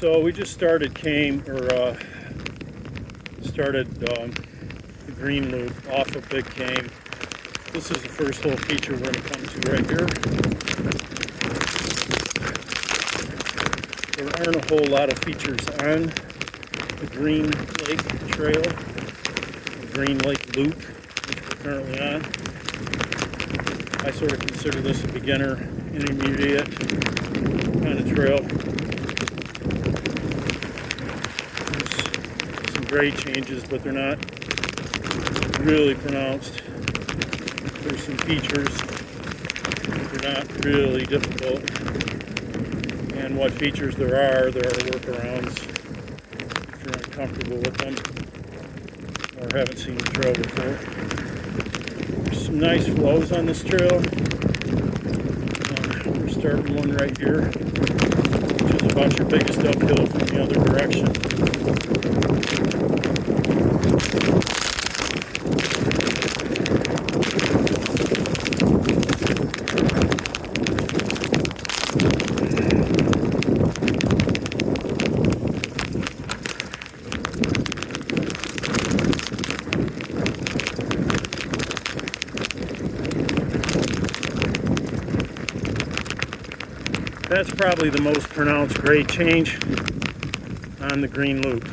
So we just started the green loop off of Big Cane. This is the first little feature we're going to come to right here. There aren't a whole lot of features on the Green Lake Trail, the Green Lake Loop, which we're currently on. I sort of consider this a beginner, intermediate kind of trail. There's some grade changes, but they're not really pronounced. There's some features, but they're not really difficult. And what features there are workarounds if you're uncomfortable with them or haven't seen the trail before. There's some nice flows on this trail. We're starting one right here, which is about your biggest uphill from the other direction. That's probably the most pronounced grade change on the Green Loop.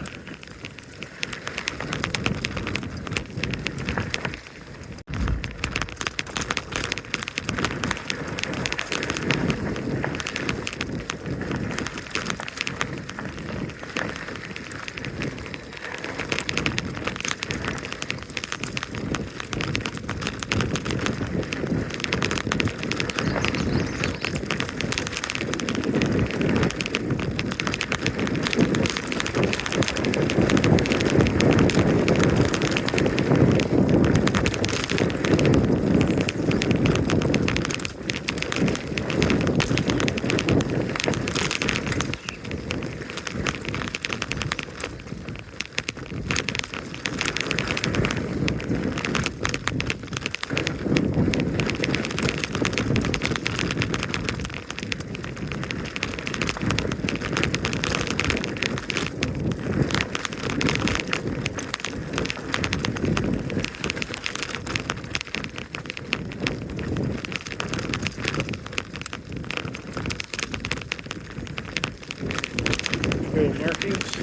Trail markings.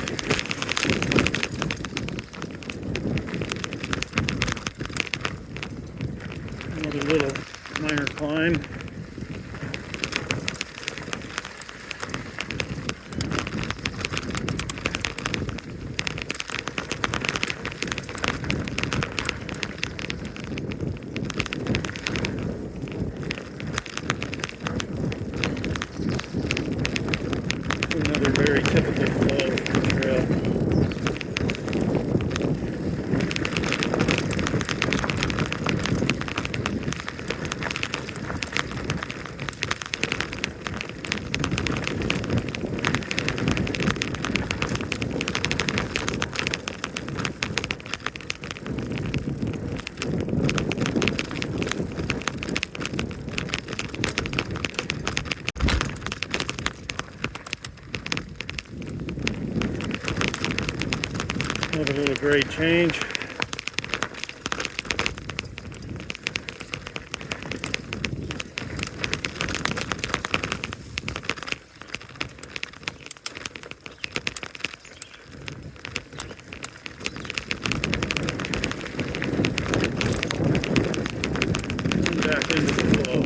Another little minor climb. Another very typical flow of the trail. Another little grade change. And back into the flow.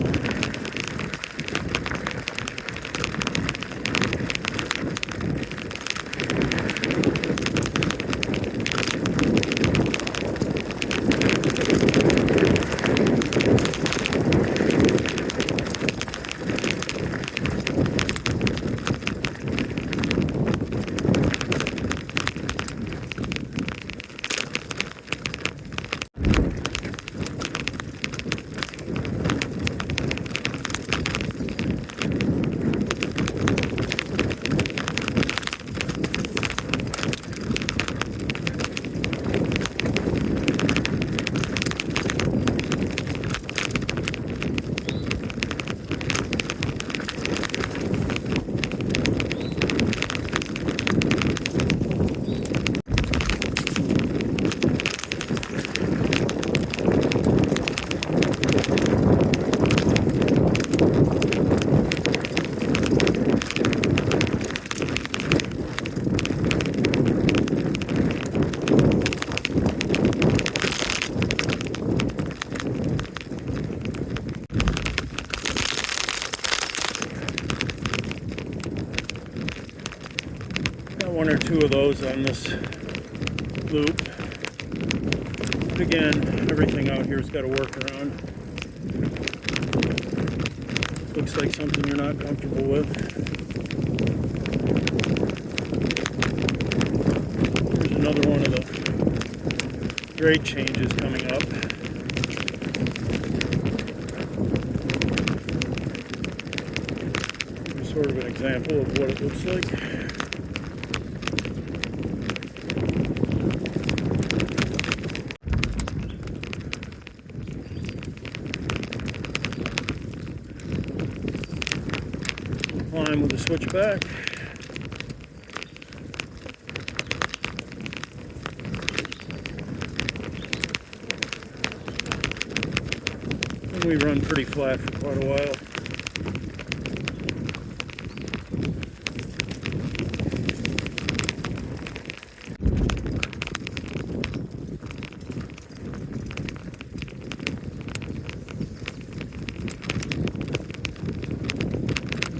one or two of those on this loop. But again, everything out here's got a workaround. Looks like something you're not comfortable with. Here's another one of the grade changes coming up. Here's sort of an example of what it looks like. Climb with the switchback. And we run pretty flat for quite a while.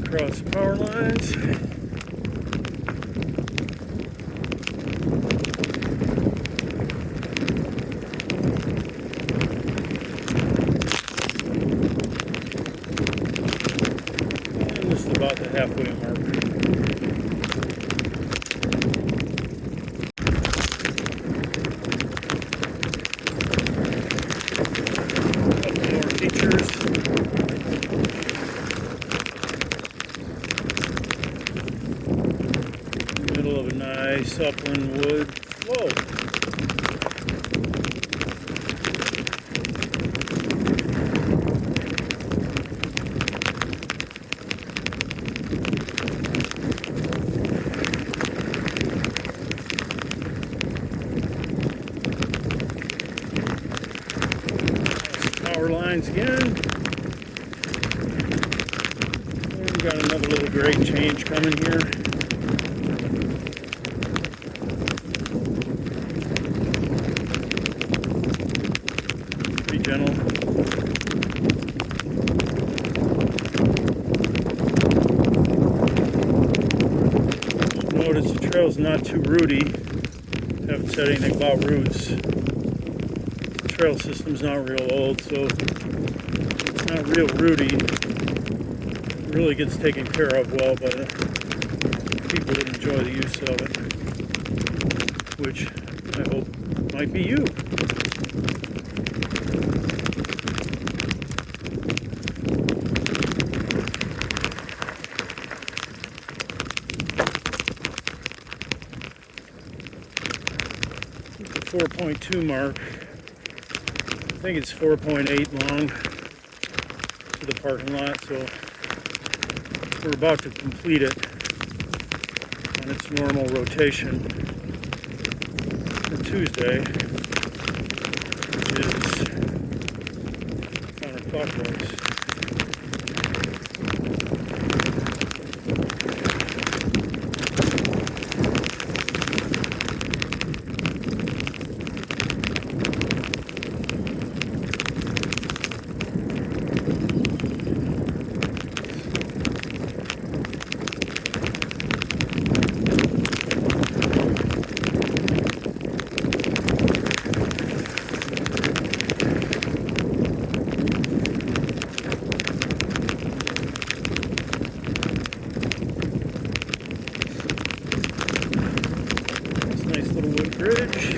Across the power lines. And this is about the halfway mark. A couple more features. Middle of a nice upland wood flow. Power lines again. And we got another little grade change coming here. Pretty gentle. Notice the trail's not too rooty. Haven't said anything about roots. The trail system's not real old, so it's not real rooty. It really gets taken care of well by the people that enjoy the use of it, which I hope might be you. The 4.2 mark. I think it's 4.8 long to the parking lot, so we're about to complete it on its normal rotation on Tuesday, which is counterclockwise. Nice little wood bridge.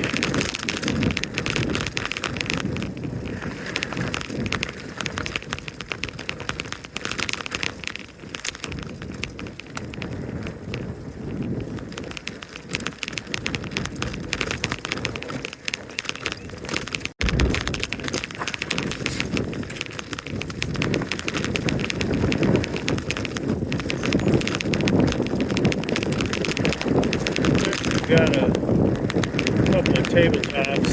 Got a couple of tabletops,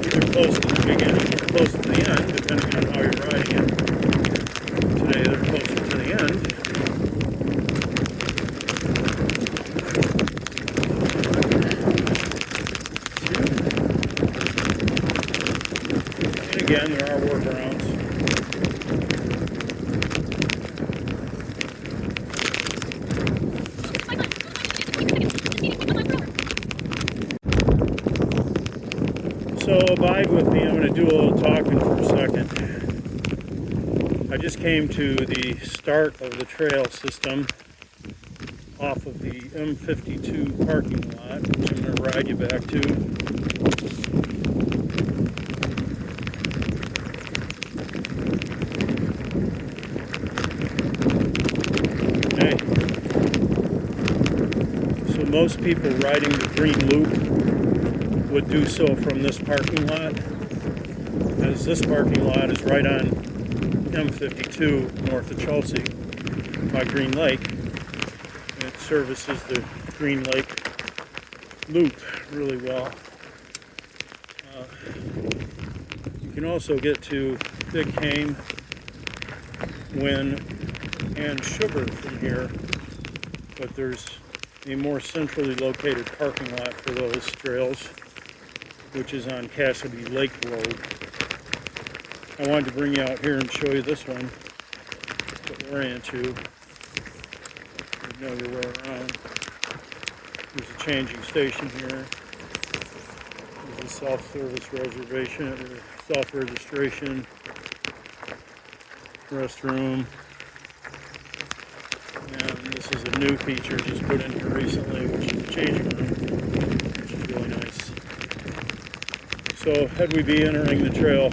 either close to the beginning or close to the end, depending on how you're riding it. Today they're closer to the end. And again, there are workarounds. So abide with me, I'm going to do a little talking for a second. I just came to the start of the trail system off of the M52 parking lot, which I'm going to ride you back to. Okay. So most people riding the green loop would do so from this parking lot, as this parking lot is right on M52 north of Chelsea by Green Lake. And it services the Green Lake loop really well. You can also get to Big Cane, Wynn, and Sugar from here, but there's a more centrally located parking lot for those trails, which is on Cassidy Lake Road. I wanted to bring you out here and show you this one to orient you. You know your way around. There's a changing station here. There's a self-service reservation, or self-registration, restroom. And this is a new feature just put in here recently, which is a changing room, which is really nice. So had we be entering the trail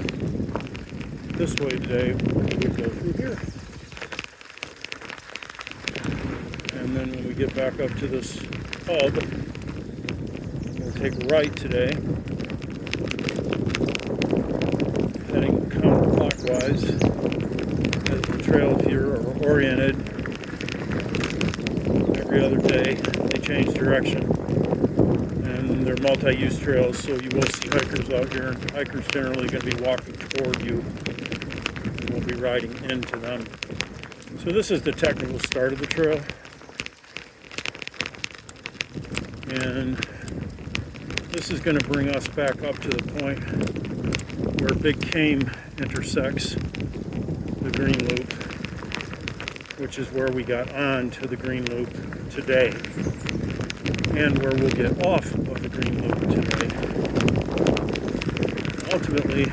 this way today, we would go through here. And then when we get back up to this hub, we'll take a right today, heading counterclockwise, as the trails here are oriented. Every other day they change direction, and they're multi-use trails, so you will see hikers out here, and hikers generally going to be walking toward you, and we'll be riding into them. So this is the technical start of the trail, and this is going to bring us back up to the point where Big Cane intersects the Green Loop, which is where we got on to the Green Loop today, and where we'll get off of the Green Loop today. Ultimately,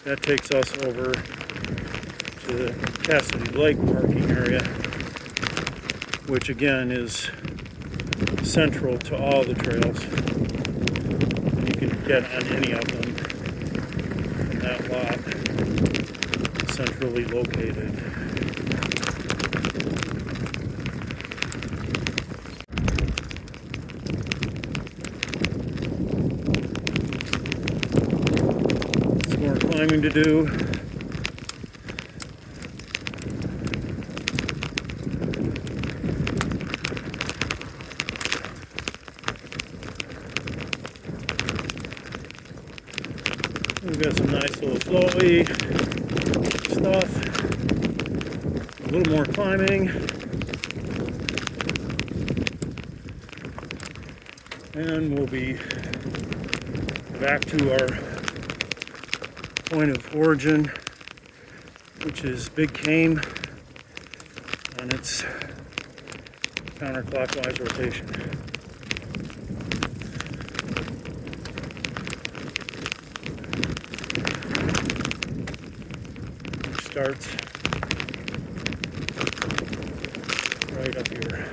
that takes us over to the Cassidy Lake parking area, which again is central to all the trails. You can get on any of them in that lot, centrally located. More climbing to do. We've got some nice little flowy stuff. A little more climbing. And we'll be back to our point of origin, which is Big Cane on its counterclockwise rotation. Which starts right up here.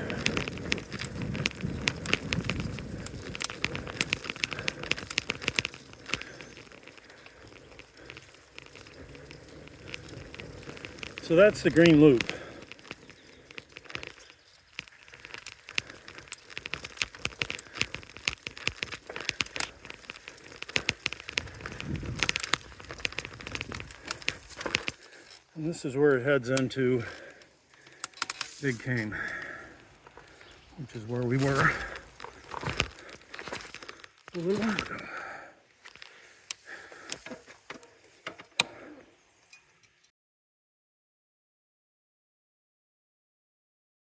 So that's the Green Loop. And this is where it heads into Big Cane, which is where we were a little while ago.